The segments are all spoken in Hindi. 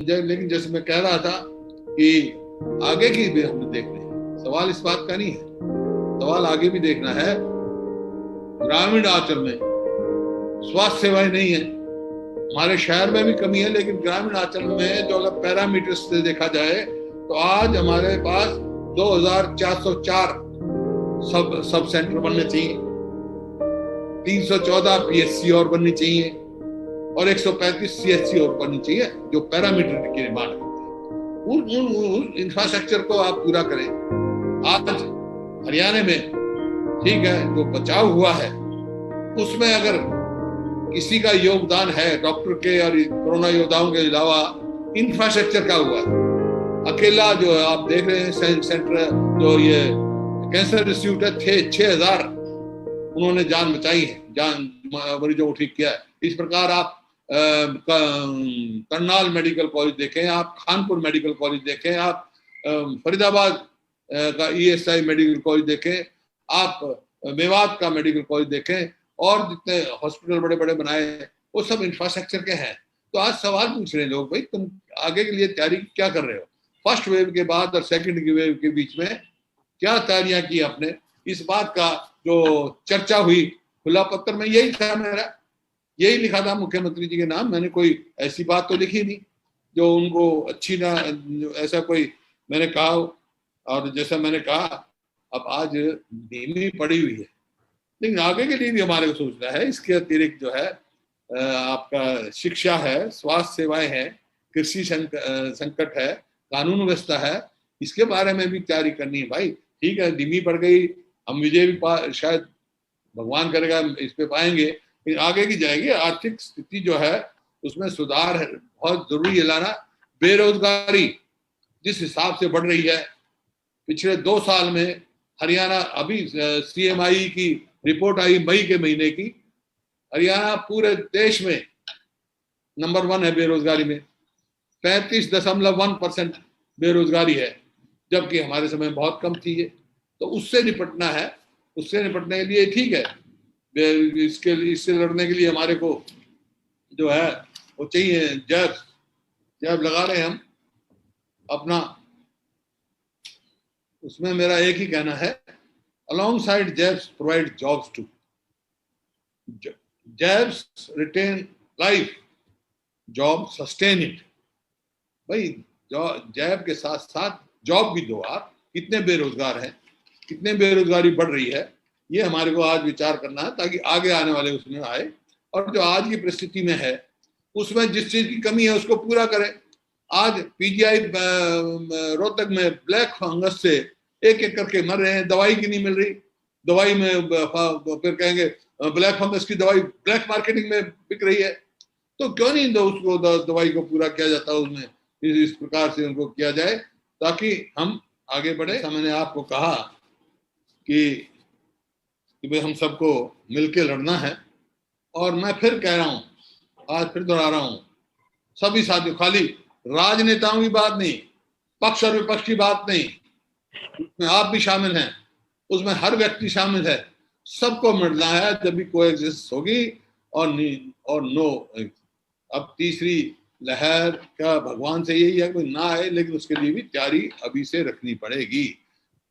लेकिन जैसे मैं कह रहा था कि आगे की भी हमने देखनी है, सवाल इस बात का नहीं है, सवाल आगे भी देखना है। ग्रामीण अंचल में स्वास्थ्य सेवाएं नहीं है, हमारे शहर में भी कमी है, लेकिन ग्रामीण अंचल में जो अगर पैरामीटर्स से देखा जाए तो आज हमारे पास 2404 सब सेंटर बनने चाहिए, 314 पीएचसी और बननी चाहिए और 135 सीएचसी और बननी चाहिए जो पैरामीटर की डिमांड करती है। उन इंफ्रास्ट्रक्चर को आप पूरा करें। आज हरियाणा में ठीक है जो बचाव हुआ है उसमें अगर किसी का योगदान है डॉक्टर के और कोरोना योद्धाओं के अलावा इंफ्रास्ट्रक्चर का हुआ है। अकेला जो आप देख रहे हैं सेंटर जो ये कैंसर इंस्टीट्यूट है 6,000 उन्होंने जान बचाई है, जान मरीजों को ठीक किया है। इस प्रकार आप करनाल मेडिकल कॉलेज देखें, आप खानपुर मेडिकल कॉलेज देखें, आप फरीदाबाद का ईएसआई मेडिकल कॉलेज देखें, आप मेवात का मेडिकल कॉलेज देखें और जितने हॉस्पिटल बड़े बड़े बनाए हैं वो सब इंफ्रास्ट्रक्चर के हैं। तो आज सवाल पूछ रहे हैं लोग, भाई तुम आगे के लिए तैयारी क्या कर रहे हो? फर्स्ट वेव के बाद और सेकंड की वेव के बीच में क्या तैयारियां की आपने? इस बात का जो चर्चा हुई खुला पत्र में यही था, मेरा यही लिखा था मुख्यमंत्री जी के नाम। मैंने कोई ऐसी बात तो लिखी नहीं जो उनको अच्छी ना, ऐसा कोई मैंने कहा। और जैसा मैंने कहा अब आज धीमी पड़ी हुई है, लेकिन आगे के लिए भी हमारे को सोचना है। इसके अतिरिक्त जो है आपका शिक्षा है, स्वास्थ्य सेवाएं हैं, कृषि संकट है, कानून व्यवस्था है, इसके बारे में भी तैयारी करनी है। भाई ठीक है धीमी पड़ गई, हम विजय भी शायद भगवान करेगा इस पे पाएंगे, लेकिन आगे की जाएगी। आर्थिक स्थिति जो है उसमें सुधार है, बहुत जरूरी है लाना। बेरोजगारी जिस हिसाब से बढ़ रही है पिछले 2 साल में हरियाणा, अभी सीएमआई की रिपोर्ट आई मई के महीने की, हरियाणा पूरे देश में नंबर 1 है बेरोजगारी में, 35.1% बेरोजगारी है, जबकि हमारे समय में बहुत कम थी ये। तो उससे निपटना है, उससे निपटने के लिए ठीक है, इससे लड़ने के लिए हमारे को जो है वो चाहिए जैब लगा रहे हैं हम अपना। उसमें मेरा एक ही कहना है, alongside jabs provide jobs too. Jabs retain life, jobs sustain it. भाई जैब के साथ साथ जॉब भी दो। आप कितने बेरोजगार हैं, कितने बेरोजगारी बढ़ रही है, ये हमारे को आज विचार करना है ताकि आगे आने वाले उसमें आए। और जो आज की परिस्थिति में है उसमें जिस चीज की कमी है उसको पूरा करें। आज पीजीआई रोहतक में ब्लैक फंगस से एक एक करके मर रहे हैं, दवाई की नहीं मिल रही। दवाई में फिर कहेंगे ब्लैक फंगस की दवाई ब्लैक मार्केटिंग में बिक रही है, तो क्यों नहीं उसको दवाई को पूरा किया जाता है उसमें, इस प्रकार से उनको किया जाए ताकि हम आगे बढ़े। मैंने आपको कहा कि भाई हम सबको मिलके लड़ना है, और मैं फिर कह रहा हूँ, आज फिर दोहरा रहा हूँ, सभी साथियों, खाली राजनेताओं की बात नहीं, पक्ष और विपक्ष की बात नहीं, उसमें आप भी शामिल हैं, उसमें हर व्यक्ति शामिल है, सबको मिलना है जब भी कोएग्जिस्ट होगी। और नो अब तीसरी लहर का भगवान से यही है कोई ना आए, लेकिन उसके लिए भी तैयारी अभी से रखनी पड़ेगी।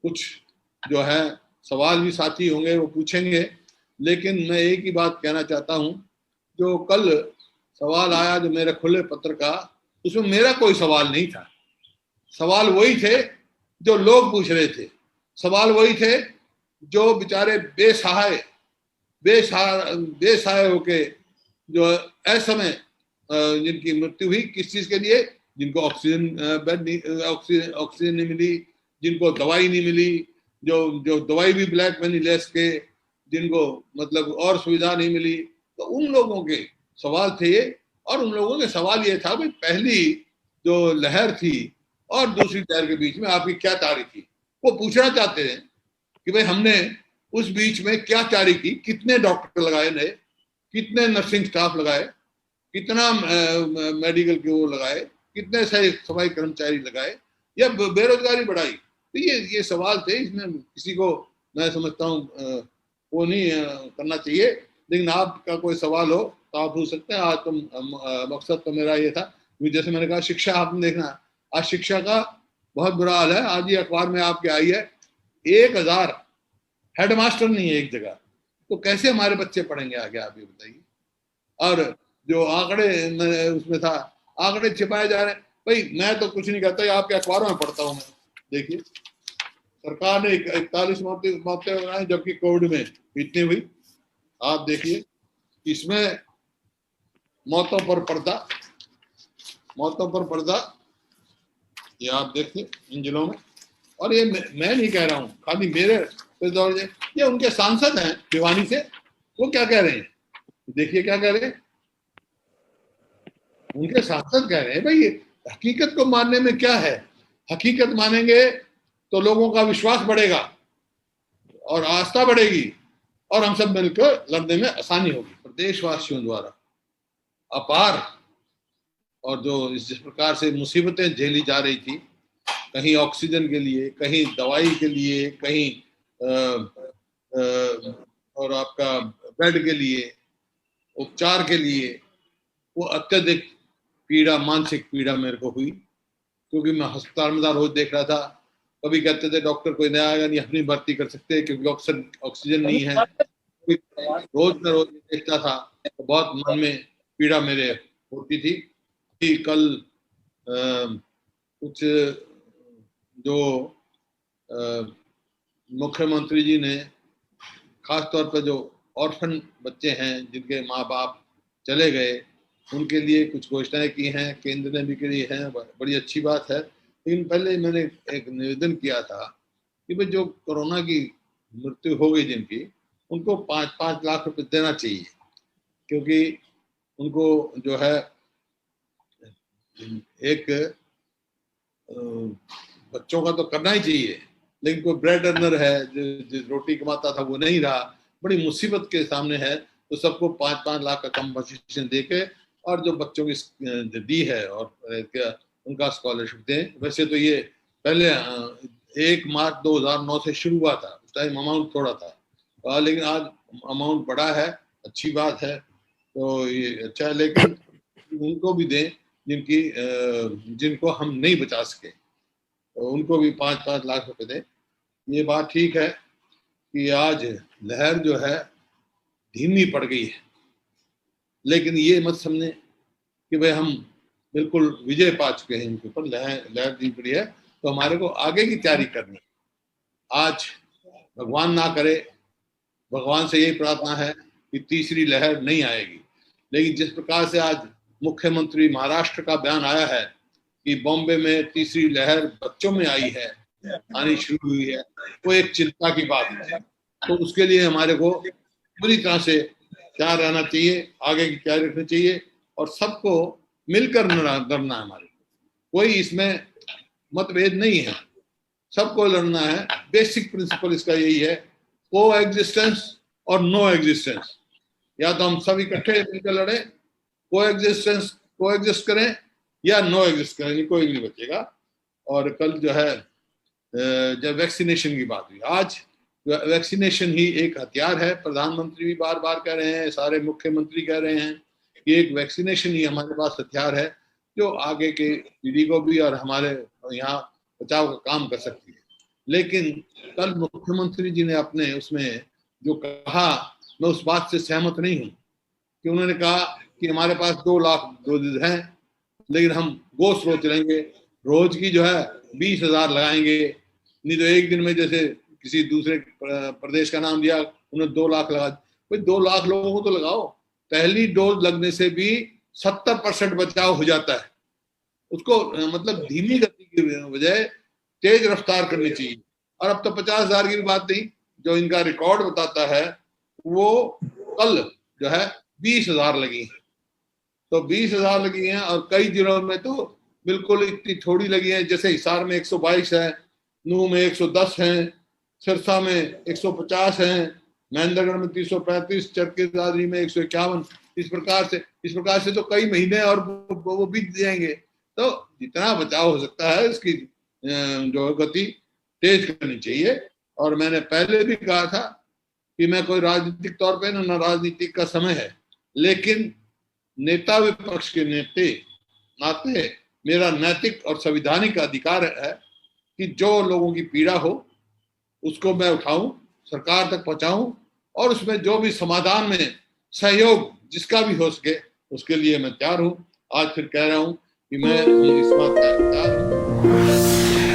कुछ जो है सवाल भी साथी होंगे वो पूछेंगे, लेकिन मैं एक ही बात कहना चाहता हूं, जो कल सवाल आया जो मेरे खुले पत्र का, उसमें मेरा कोई सवाल नहीं था। सवाल वही थे जो लोग पूछ रहे थे, सवाल वही थे जो बेचारे बेसहाय होके जो असमय जिनकी मृत्यु हुई, किस चीज के लिए, जिनको ऑक्सीजन नहीं मिली, जिनको दवाई नहीं मिली, जो दवाई भी ब्लैक में नहीं ले सके, जिनको मतलब और सुविधा नहीं मिली, तो उन लोगों के सवाल थे ये। और उन लोगों के सवाल ये था भाई पहली जो लहर थी और दूसरी लहर के बीच में आपकी क्या तैयारी थी, वो पूछना चाहते हैं कि भाई हमने उस बीच में क्या तैयारी की, कितने डॉक्टर लगाए नए, कितने नर्सिंग स्टाफ लगाए, कितना मेडिकल के वो लगाए, कितने सफाई कर्मचारी लगाए, या बेरोजगारी बढ़ाई। तो ये सवाल थे, इसमें किसी को मैं समझता हूँ वो नहीं करना चाहिए। लेकिन आपका कोई सवाल हो तो आप पूछ सकते हैं। आज तो मकसद तो मेरा ये था जैसे मैंने कहा शिक्षा आपने देखना, आज शिक्षा का बहुत बुरा हाल है। आज ये अखबार में आपके आई है 1000 हेडमास्टर नहीं है एक जगह, तो कैसे हमारे बच्चे पढ़ेंगे आगे, आप ये बताइए। और जो आंकड़े उसमें था, आंकड़े छिपाए जा रहे हैं। भाई मैं तो कुछ नहीं कहता, आपके अखबारों में पढ़ता हूँ मैं। देखिए सरकार ने 41 मौतें बनाई, जबकि कोविड में इतनी हुई। आप देखिए इसमें मौतों पर पर्दा, ये आप देखिए इन जिलों में। और ये मैं नहीं कह रहा हूँ, खाली मेरे दौर से, ये उनके सांसद हैं भिवानी से, वो क्या कह रहे हैं, देखिए क्या कह रहे हैं। उनके सांसद कह रहे हैं भाई हकीकत को मानने में क्या है, हकीकत मानेंगे तो लोगों का विश्वास बढ़ेगा और आस्था बढ़ेगी और हम सब मिलकर लड़ने में आसानी होगी। प्रदेशवासियों द्वारा अपार और जो जिस प्रकार से मुसीबतें झेली जा रही थी, कहीं ऑक्सीजन के लिए, कहीं दवाई के लिए, कहीं और आपका बेड के लिए, उपचार के लिए, वो अत्यधिक पीड़ा, मानसिक पीड़ा मेरे को हुई। क्योंकि मैं अस्पताल में रोज देख रहा था, कभी कहते थे डॉक्टर कोई नया आएगा नहीं, अपनी भर्ती कर सकते क्योंकि ऑक्सीजन नहीं है। रोज मैं रोज देखता था तो बहुत मन में पीड़ा मेरे होती थी कि कल कुछ जो मुख्यमंत्री जी ने खास तौर पर जो ऑर्फन बच्चे हैं जिनके माँ बाप चले गए, उनके लिए कुछ घोषणाएं की हैं, केंद्र ने भी की हैं, बड़ी अच्छी बात है। लेकिन पहले मैंने एक निवेदन किया था कि भाई जो कोरोना की मृत्यु हो गई जिनकी, उनको 5-5 लाख रुपए देना चाहिए, क्योंकि उनको जो है एक बच्चों का तो करना ही चाहिए, लेकिन कोई ब्रेड अर्नर है जो रोटी कमाता था वो नहीं रहा, बड़ी मुसीबत के सामने है, तो सबको 5-5 लाख का कंपनसेशन देके और जो बच्चों की दी है और उनका स्कॉलरशिप दें। वैसे तो ये पहले 1 मार्च 2009 से शुरू हुआ था, उस टाइम अमाउंट थोड़ा था, लेकिन आज अमाउंट बड़ा है, अच्छी बात है, तो ये अच्छा है। लेकिन उनको भी दें जिनको हम नहीं बचा सके, तो उनको भी 5-5 लाख रुपए दें। ये बात ठीक है कि आज लहर जो है धीमी पड़ गई है, लेकिन ये मत समझे कि भाई हम बिल्कुल विजय पा चुके हैं इनके ऊपर। लहर धीमी पड़ी है तो हमारे को आगे की तैयारी करनी है। आज भगवान ना करे, भगवान से यही प्रार्थना है कि तीसरी लहर नहीं आएगी, लेकिन जिस प्रकार से आज मुख्यमंत्री महाराष्ट्र का बयान आया है कि बॉम्बे में तीसरी लहर बच्चों में आई है, आनी शुरू हुई है, वो एक चिंता की बात है। तो उसके लिए हमारे को पूरी तरह से तैयार रहना चाहिए, आगे की तैयारी रखनी चाहिए और सबको मिलकर लड़ना है। हमारे कोई इसमें मतभेद नहीं है, सबको लड़ना है। बेसिक प्रिंसिपल इसका यही है, को एग्जिस्टेंस और नो एग्जिस्टेंस। या तो हम सब इकट्ठे मिलकर लड़े, को एग्जिस्ट करें, या नो एग्जिस्ट करें, कोई नहीं बचेगा। और कल जो है जब वैक्सीनेशन की बात हुई, आज वैक्सीनेशन ही एक हथियार है। प्रधानमंत्री भी बार बार कह रहे हैं, सारे मुख्यमंत्री कह रहे हैं कि एक वैक्सीनेशन ही हमारे पास हथियार है जो आगे के पीढ़ी को भी और हमारे यहाँ बचाव का काम कर सकती है। लेकिन कल मुख्यमंत्री जी ने अपने उसमें जो कहा, मैं उस बात से सहमत नहीं हूँ कि उन्होंने कहा कि हमारे पास 2 लाख डोजेज हैं, लेकिन हम गोश्त रोज चलेंगे, रोज की जो है 20,000 लगाएंगे, नहीं तो एक दिन में जैसे किसी दूसरे प्रदेश का नाम दिया उन्होंने 2 लाख लगा। भाई 2 लाख लोगों को तो लगाओ, पहली डोज लगने से भी 70% बचाव हो जाता है। उसको मतलब धीमी गति की बजाय तेज रफ्तार करनी चाहिए। और अब तो 50,000 की बात नहीं, जो इनका रिकॉर्ड बताता है वो कल जो है 20,000 लगी है। तो 20,000 लगी हैं और कई जिलों में तो बिल्कुल इतनी थोड़ी लगी है, जैसे हिसार में 122 है, नूह में 110 है, सिरसा में 150 है, महेंद्रगढ़ में 335, चरखीदादरी में 151। इस प्रकार से तो कई महीने और वो बीत जाएंगे। तो जितना बचाव हो सकता है इसकी जो गति तेज करनी चाहिए। और मैंने पहले भी कहा था कि मैं कोई राजनीतिक तौर पे न राजनीतिक का समय है, लेकिन नेता विपक्ष के नेता नाते मेरा नैतिक और संवैधानिक अधिकार है कि जो लोगों की पीड़ा हो उसको मैं उठाऊं, सरकार तक पहुंचाऊं और उसमें जो भी समाधान में सहयोग जिसका भी हो सके उसके लिए मैं तैयार हूं। आज फिर कह रहा हूं कि मैं इस बात का तैयार हूं।